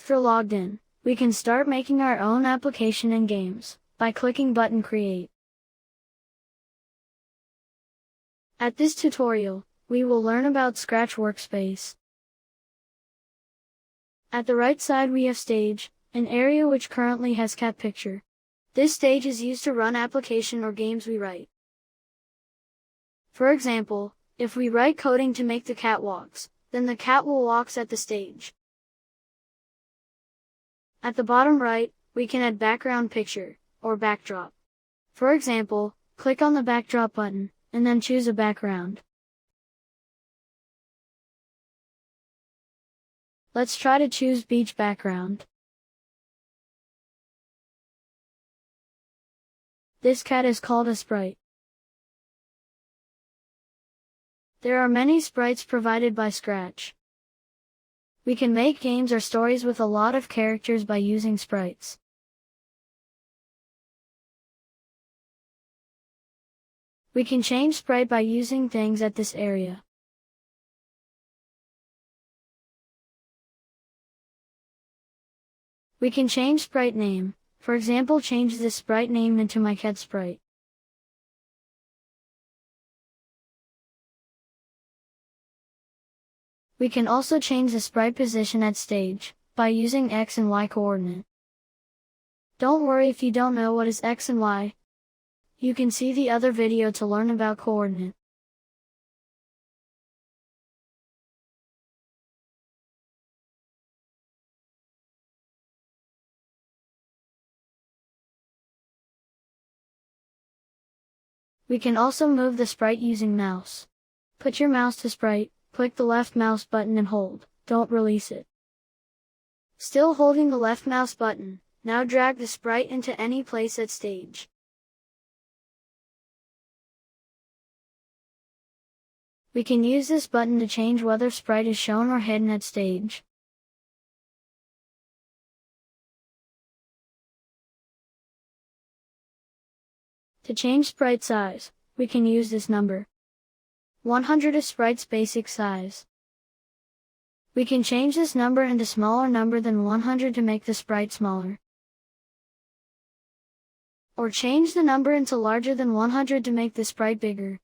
After logged in, we can start making our own application and games by clicking button Create. At this tutorial, we will learn about Scratch Workspace. At the right side we have Stage, an area which currently has cat picture. This stage is used to run application or games we write. For example, if we write coding to make the cat walks, then the cat will walks at the stage. At the bottom right, we can add background picture, or backdrop. For example, click on the backdrop button, and then choose a background. Let's try to choose beach background. This cat is called a sprite. There are many sprites provided by Scratch. We can make games or stories with a lot of characters by using sprites. We can change sprite by using things at this area. We can change sprite name, for example change this sprite name into my cat sprite. We can also change the sprite position at stage, by using X and Y coordinate. Don't worry if you don't know what is X and Y. You can see the other video to learn about coordinate. We can also move the sprite using mouse. Put your mouse to sprite, click the left mouse button and hold, don't release it. Still holding the left mouse button, now drag the sprite into any place at stage. We can use this button to change whether sprite is shown or hidden at stage. To change sprite size, we can use this number. 100 is sprite's basic size. We can change this number into smaller number than 100 to make the sprite smaller. Or change the number into larger than 100 to make the sprite bigger.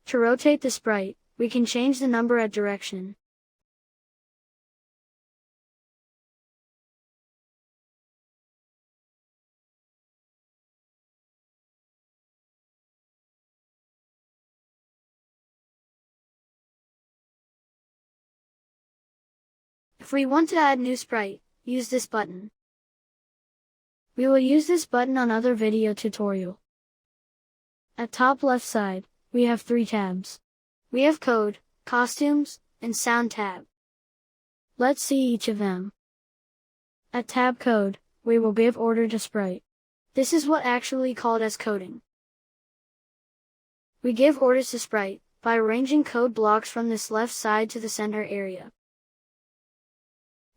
To rotate the sprite, we can change the number at direction. If we want to add new sprite, use this button. We will use this button on other video tutorial. At top left side, we have 3 tabs. We have Code, Costumes, and Sound tab. Let's see each of them. At tab Code, we will give order to sprite. This is what actually called as coding. We give orders to sprite by arranging code blocks from this left side to the center area.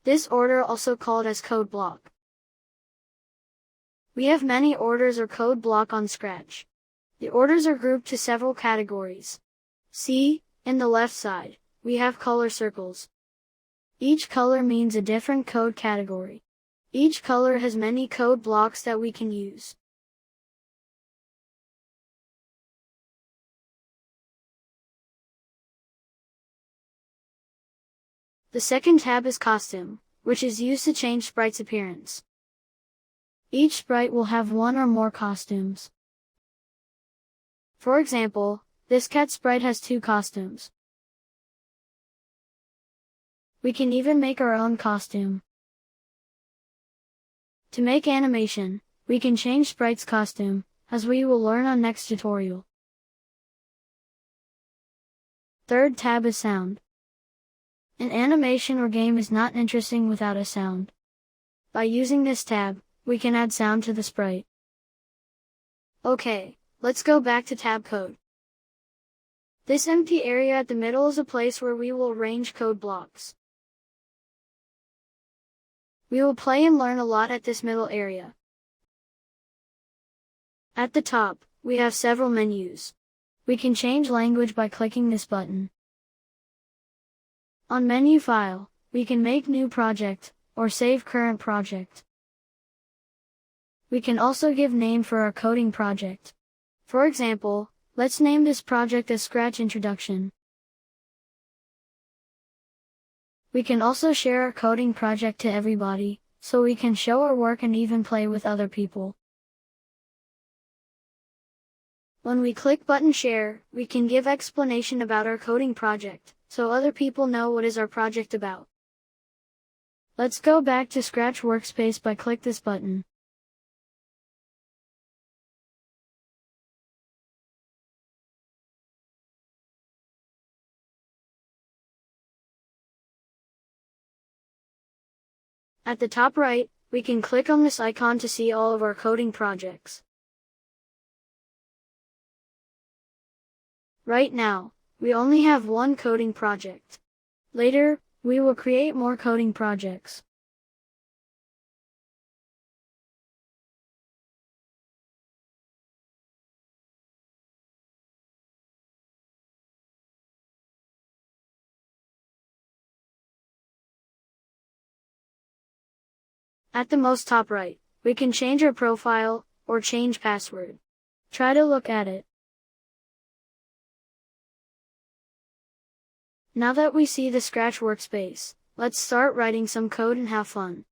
This order also called as code block. We have many orders or code block on Scratch. The orders are grouped to several categories. See, in the left side, we have color circles. Each color means a different code category. Each color has many code blocks that we can use. The second tab is Costume, which is used to change sprite's appearance. Each sprite will have 1 or more costumes. For example, this cat sprite has 2 costumes. We can even make our own costume. To make animation, we can change sprite's costume, as we will learn on next tutorial. Third tab is Sound. An animation or game is not interesting without a sound. By using this tab, we can add sound to the sprite. Okay, let's go back to tab Code. This empty area at the middle is a place where we will arrange code blocks. We will play and learn a lot at this middle area. At the top, we have several menus. We can change language by clicking this button. On menu File, we can make new project, or save current project. We can also give name for our coding project. For example, let's name this project as Scratch Introduction. We can also share our coding project to everybody, so we can show our work and even play with other people. When we click button Share, we can give explanation about our coding project, so other people know what is our project about. Let's go back to Scratch Workspace by click this button. At the top right, we can click on this icon to see all of our coding projects. Right now, we only have one coding project. Later, we will create more coding projects. At the most top right, we can change our profile, or change password. Try to look at it. Now that we see the Scratch Workspace, let's start writing some code and have fun.